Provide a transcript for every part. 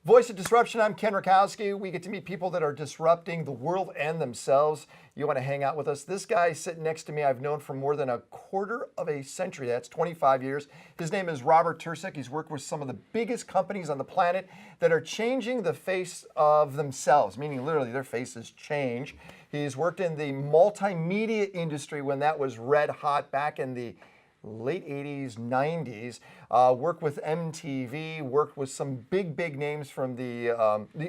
Voice of Disruption, I'm Ken Rutkowski. We get to meet people that are disrupting the world and themselves. You want to hang out with us? This guy sitting next to me, I've known for more than a quarter of a century. That's 25 years. His name is Robert Tercek. He's worked with some of the biggest companies on the planet that are changing the face of themselves, meaning literally their faces change. He's worked in the multimedia industry when that was red hot back in the late 80s, 90s, worked with MTV, worked with some big names from the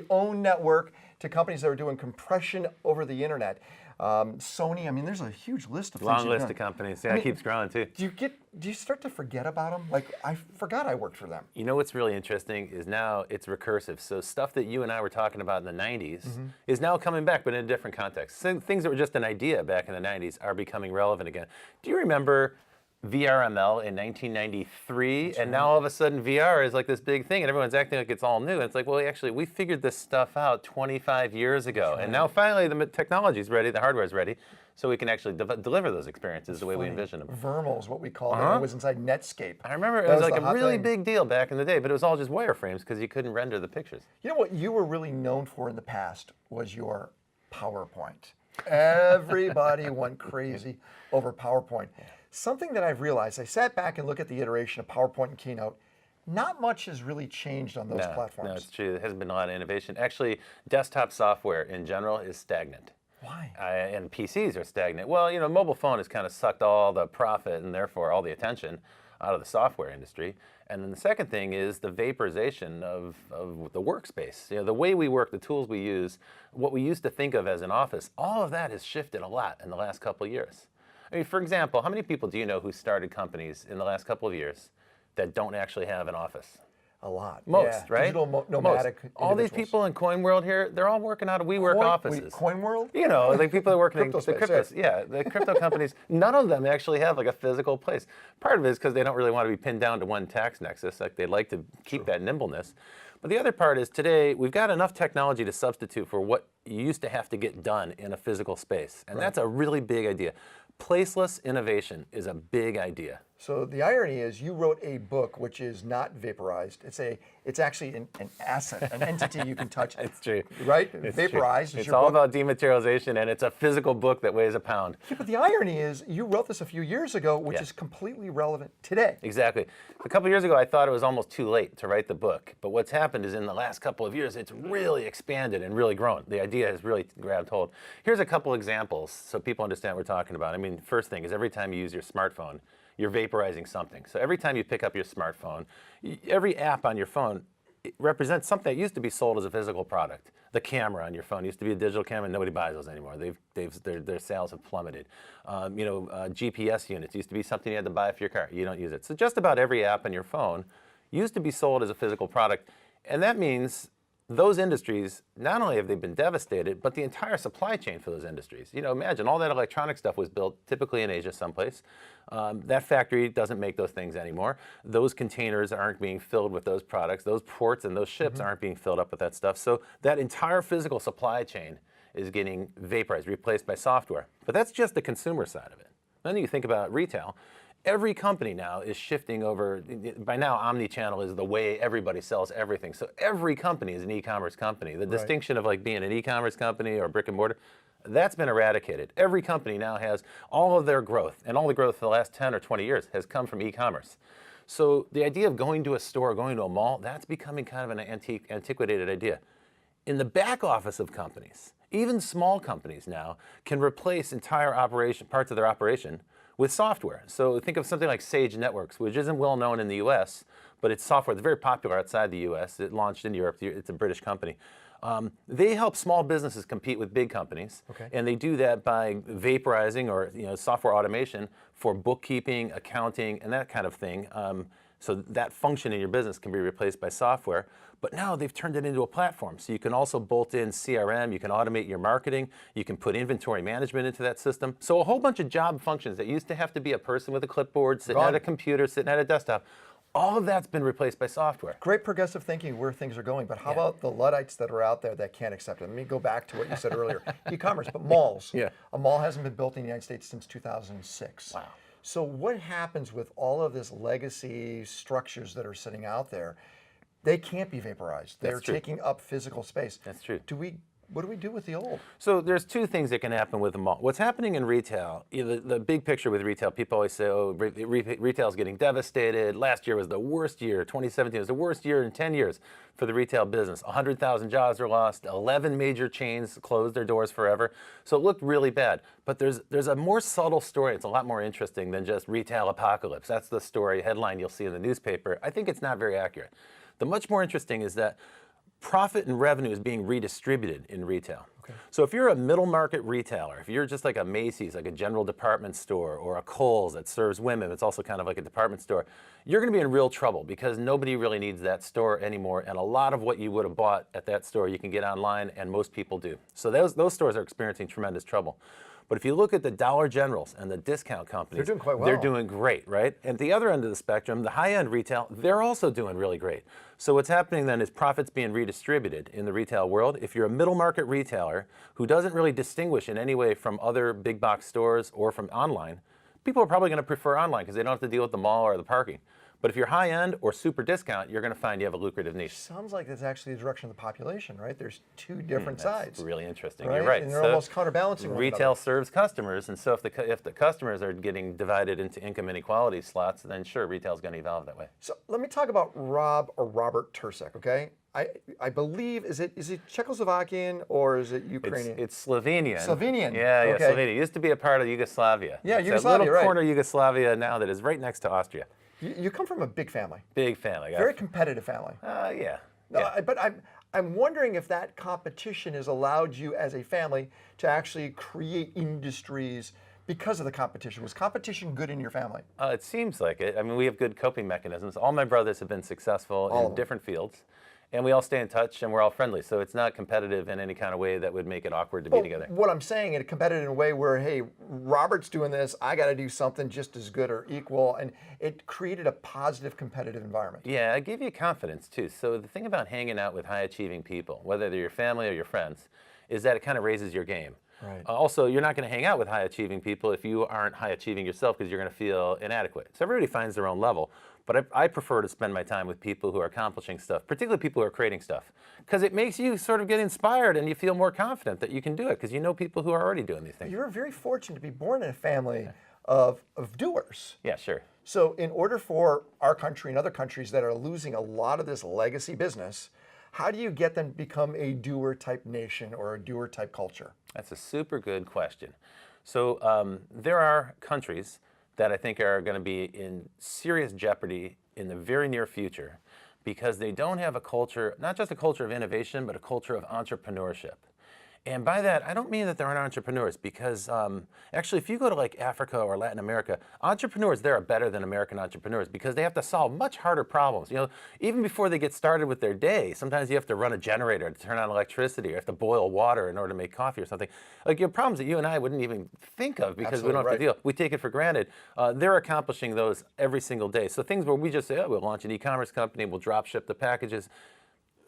OWN network to companies that are doing compression over the internet. Sony, I mean, there's a huge list of things. Long list of companies. Yeah, it keeps growing too. Do you start to forget about them? Like, I forgot I worked for them. You know what's really interesting is now it's recursive. So stuff that you and I were talking about in the 90s is now coming back, but in a different context. So things that were just an idea back in the 90s are becoming relevant again. Do you remember VRML in 1993, and now all of a sudden VR is like this big thing, and everyone's acting like it's all new. And it's like, well, actually, we figured this stuff out 25 years ago, and now finally the technology's ready, the hardware's ready, so we can actually deliver those experiences the way we envision them. Vermal is what we called it. It was inside Netscape. I remember it was like a really big deal back in the day, but it was all just wireframes because you couldn't render the pictures. You know what you were really known for in the past was your PowerPoint. Everybody went crazy over PowerPoint. Something that I've realized, I sat back and looked at the iteration of PowerPoint and Keynote, not much has really changed on those platforms. No, it's true. There hasn't been a lot of innovation. Actually, desktop software in general is stagnant. Why? And PCs are stagnant. Well, you know, mobile phone has kind of sucked all the profit and therefore all the attention out of the software industry. And then the second thing is the vaporization of the workspace. You know, the way we work, the tools we use, what we used to think of as an office, all of that has shifted a lot in the last couple of years. I mean, for example, how many people do you know who started companies in the last couple of years that don't actually have an office? A lot. Most, right? Digital nomadic. All these people in Coin World here, they're all working out of WeWork offices. Coin World? You know, like people that work in the crypto, yeah. the crypto companies, none of them actually have like a physical place. Part of it is because they don't really want to be pinned down to one tax nexus. Like they like to keep that nimbleness. But the other part is today, we've got enough technology to substitute for what you used to have to get done in a physical space. And that's a really big idea. Placeless innovation is a big idea. So the irony is you wrote a book which is not vaporized. It's actually an asset, an entity you can touch. It's true. Right? It's Vaporized true. is It's all about dematerialization, and it's a physical book that weighs a pound. Yeah, but the irony is you wrote this a few years ago, which is completely relevant today. Exactly. A couple years ago, I thought it was almost too late to write the book. But what's happened is in the last couple of years, it's really expanded and really grown. The idea has really grabbed hold. Here's a couple examples so people understand what we're talking about. I mean, first thing is every time you use your smartphone, you're vaporizing something. So every time you pick up your smartphone, every app on your phone represents something that used to be sold as a physical product. The camera on your phone used to be a digital camera. Nobody buys those anymore. Their sales have plummeted. GPS units used to be something you had to buy for your car. You don't use it. So just about every app on your phone used to be sold as a physical product. And that means those industries, not only have they been devastated, but the entire supply chain for those industries. You know, imagine all that electronic stuff was built typically in Asia someplace. That factory doesn't make those things anymore. Those containers aren't being filled with those products. Those ports and those ships aren't being filled up with that stuff. So that entire physical supply chain is getting vaporized, replaced by software. But that's just the consumer side of it. Then you think about retail. Every company now is shifting over. By now, omni-channel is the way everybody sells everything. So every company is an e-commerce company. The distinction of like being an e-commerce company or brick and mortar, that's been eradicated. Every company now has all of their growth, and all the growth for the last 10 or 20 years has come from e-commerce. So the idea of going to a store, going to a mall, that's becoming kind of an antiquated idea. In the back office of companies, even small companies now can replace entire parts of their operation with software. So think of something like Sage Networks, which isn't well known in the US, but it's software that's very popular outside the US. It launched in Europe. It's a British company. They help small businesses compete with big companies, and they do that by vaporizing or software automation for bookkeeping, accounting, and that kind of thing. So that function in your business can be replaced by software. But now they've turned it into a platform. So you can also bolt in CRM, you can automate your marketing, you can put inventory management into that system. So a whole bunch of job functions that used to have to be a person with a clipboard, sitting at a computer, sitting at a desktop, all of that's been replaced by software. Great progressive thinking where things are going, but how about the Luddites that are out there that can't accept it? Let me go back to what you said earlier. E-commerce, but malls. A mall hasn't been built in the United States since 2006. Wow. So what happens with all of this legacy structures that are sitting out there? they can't be vaporized. They're That's true. taking up physical space. That's true. What do we do with the old? So there's two things that can happen with them all. What's happening in retail, the big picture with retail, people always say, oh, retail's getting devastated. Last year was the worst year. 2017 was the worst year in 10 years for the retail business. 100,000 jobs are lost. 11 major chains closed their doors forever. So it looked really bad. But there's a more subtle story. It's a lot more interesting than just retail apocalypse. That's the story headline you'll see in the newspaper. I think it's not very accurate. The much more interesting is that profit and revenue is being redistributed in retail. Okay. So if you're a middle market retailer, if you're just like a Macy's, like a general department store, or a Kohl's that serves women, it's also kind of like a department store, you're going to be in real trouble because nobody really needs that store anymore. And a lot of what you would have bought at that store, you can get online, and most people do. So those stores are experiencing tremendous trouble. But if you look at the Dollar Generals and the discount companies, they're doing quite well. They're doing great, right? And the other end of the spectrum, the high-end retail, they're also doing really great. So what's happening then is profits being redistributed in the retail world. If you're a middle market retailer who doesn't really distinguish in any way from other big box stores or from online, people are probably going to prefer online because they don't have to deal with the mall or the parking. But if you're high-end or super discount, you're going to find you have a lucrative niche. Sounds like that's actually the direction of the population, right? There's two different That's sides. really interesting. Right? You're right. And they're almost counterbalancing one Retail another. serves customers, and so if the customers are getting divided into income inequality slots, then sure, retail's going to evolve that way. So let me talk about Robert Tercek, okay? I believe, is it Czechoslovakian or is it Ukrainian? It's Slovenian. Slovenian. Yeah, Okay. Slovenia. It used to be a part of Yugoslavia. Yeah, it's Yugoslavia, that little right. corner of Yugoslavia now that is right next to Austria. You come from a big family. Big family. Very competitive family. Yeah. No, Yeah. but I'm wondering if that competition has allowed you as a family to actually create industries because of the competition. Was competition good in your family? It seems like it. I mean, we have good coping mechanisms. All my brothers have been successful in different fields, and we all stay in touch, and we're all friendly. So it's not competitive in any kind of way that would make it awkward to be together. What I'm saying, in a competitive way where, hey, Robert's doing this, I got to do something just as good or equal, and it created a positive competitive environment. Yeah, I give you confidence too. So the thing about hanging out with high-achieving people, whether they're your family or your friends, is that it kind of raises your game. Right. Also, you're not going to hang out with high-achieving people if you aren't high-achieving yourself because you're going to feel inadequate. So everybody finds their own level, but I prefer to spend my time with people who are accomplishing stuff, particularly people who are creating stuff, because it makes you sort of get inspired and you feel more confident that you can do it because you know people who are already doing these things. You're very fortunate to be born in a family of doers. Yeah, sure. So in order for our country and other countries that are losing a lot of this legacy business, how do you get them to become a doer type nation or a doer type culture? That's a super good question. So there are countries that I think are going to be in serious jeopardy in the very near future because they don't have a culture, not just a culture of innovation, but a culture of entrepreneurship. And by that, I don't mean that there aren't entrepreneurs because actually, if you go to like Africa or Latin America, entrepreneurs there are better than American entrepreneurs because they have to solve much harder problems. You know, even before they get started with their day, sometimes you have to run a generator to turn on electricity or you have to boil water in order to make coffee or something. Like your problems that you and I wouldn't even think of because we don't have to deal. We take it for granted. They're accomplishing those every single day. So things where we just say, oh, we'll launch an e-commerce company, we'll drop ship the packages.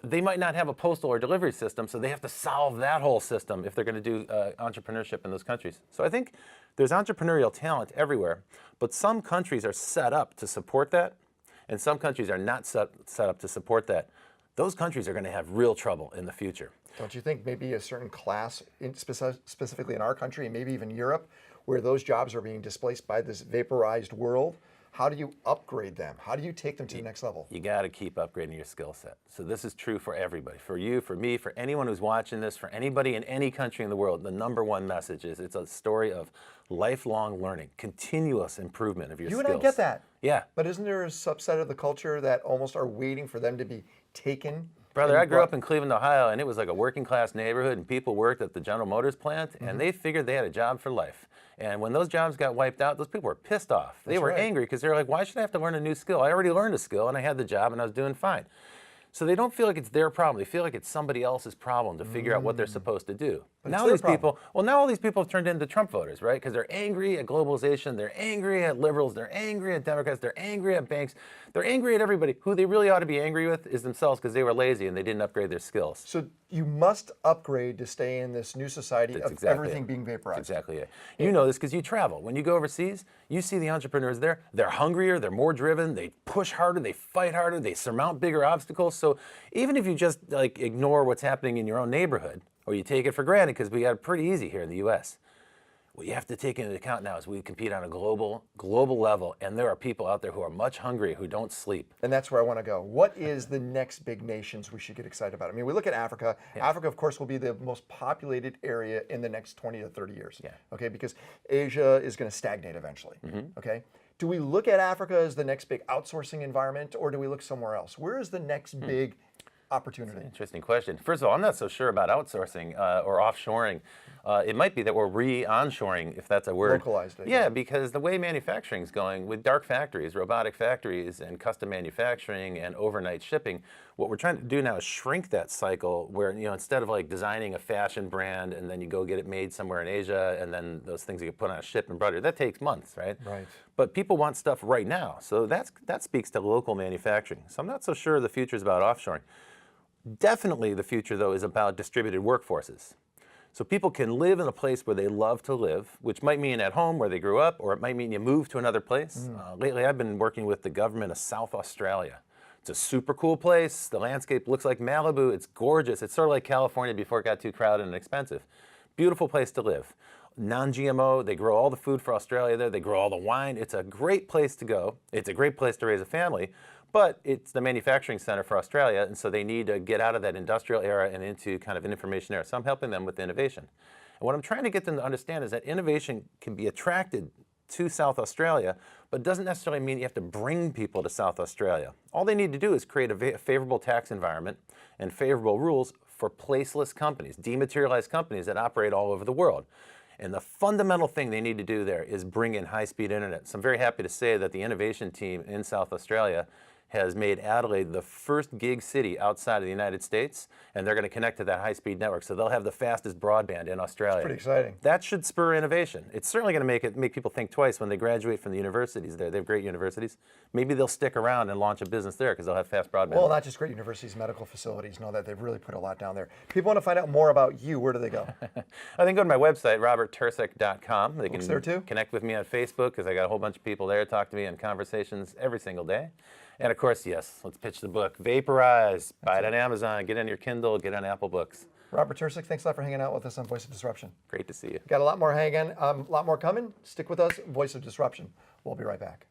They might not have a postal or delivery system, so they have to solve that whole system if they're going to do entrepreneurship in those countries. So I think there's entrepreneurial talent everywhere, but some countries are set up to support that, and some countries are not set up to support that. Those countries are going to have real trouble in the future. Don't you think maybe a certain class, specifically in our country, and maybe even Europe, where those jobs are being displaced by this vaporized world? How do you upgrade them? How do you take them to the next level? You got to keep upgrading your skill set. So this is true for everybody, for you, for me, for anyone who's watching this, for anybody in any country in the world. The number one message is it's a story of lifelong learning, continuous improvement of your skills. You and I get that. Yeah. But isn't there a subset of the culture that almost are waiting for them to be taken? Brother, I grew up in Cleveland, Ohio, and it was like a working class neighborhood, and people worked at the General Motors plant, and they figured they had a job for life. And when those jobs got wiped out, those people were pissed off. They were angry because they were like, why should I have to learn a new skill? I already learned a skill, and I had the job, and I was doing fine. So they don't feel like it's their problem. They feel like it's somebody else's problem to figure out what they're supposed to do. But now these people, now all these people have turned into Trump voters, right? Because they're angry at globalization, they're angry at liberals, they're angry at Democrats, they're angry at banks, they're angry at everybody. Who they really ought to be angry with is themselves because they were lazy and they didn't upgrade their skills. So you must upgrade to stay in this new society of everything being vaporized. That's exactly it. You know this because you travel. When you go overseas, you see the entrepreneurs there. They're hungrier, they're more driven, they push harder, they fight harder, they surmount bigger obstacles. So even if you just like ignore what's happening in your own neighborhood, or you take it for granted because we got it pretty easy here in the U.S., what you have to take into account now is we compete on a global level, and there are people out there who are much hungrier, who don't sleep. And that's where I want to go. What is the next big nations we should get excited about? I mean, we look at Africa. Yeah. Africa, of course, will be the most populated area in the next 20 to 30 years. Yeah. Okay, because Asia is going to stagnate eventually. Okay. Do we look at Africa as the next big outsourcing environment, or do we look somewhere else? Where is the next big opportunity? That's an interesting question. First of all, I'm not so sure about outsourcing or offshoring. It might be that we're re-onshoring, if that's a word. Localized. Yeah, because the way manufacturing is going with dark factories, robotic factories, and custom manufacturing and overnight shipping, what we're trying to do now is shrink that cycle where, instead of like designing a fashion brand and then you go get it made somewhere in Asia and then those things get put on a ship and embroidered, that takes months, right? Right. But people want stuff right now. So that speaks to local manufacturing. So I'm not so sure the future is about offshoring. Definitely the future, though, is about distributed workforces. So people can live in a place where they love to live, which might mean at home where they grew up, or it might mean you move to another place. Lately, I've been working with the government of South Australia. It's a super cool place. The landscape looks like Malibu. It's gorgeous. It's sort of like California before it got too crowded and expensive. Beautiful place to live. Non-GMO, they grow all the food for Australia there. They grow all the wine. It's a great place to go. It's a great place to raise a family. But it's the manufacturing center for Australia, and so they need to get out of that industrial era and into kind of an information era. So I'm helping them with innovation. And what I'm trying to get them to understand is that innovation can be attracted to South Australia, but doesn't necessarily mean you have to bring people to South Australia. All they need to do is create a favorable tax environment and favorable rules for placeless companies, dematerialized companies that operate all over the world. And the fundamental thing they need to do there is bring in high-speed internet. So I'm very happy to say that the innovation team in South Australia has made Adelaide the first gig city outside of the United States, and they're going to connect to that high-speed network. So they'll have the fastest broadband in Australia. That's pretty exciting. That should spur innovation. It's certainly going to make people think twice when they graduate from the universities there. They have great universities. Maybe they'll stick around and launch a business there because they'll have fast broadband. Well, not just great universities, medical facilities, and all that. They've really put a lot down there. People want to find out more about you. Where do they go? I think go to my website, roberttercek.com. They Books can there too? Connect with me on Facebook because I got a whole bunch of people there talk to me in conversations every single day. And of course, yes, let's pitch the book, Vaporized. Buy it on Amazon, get it on your Kindle, get it on Apple Books. Robert Tercek, thanks a lot for hanging out with us on Voice of Disruption. Great to see you. Got a lot more coming. Stick with us, Voice of Disruption. We'll be right back.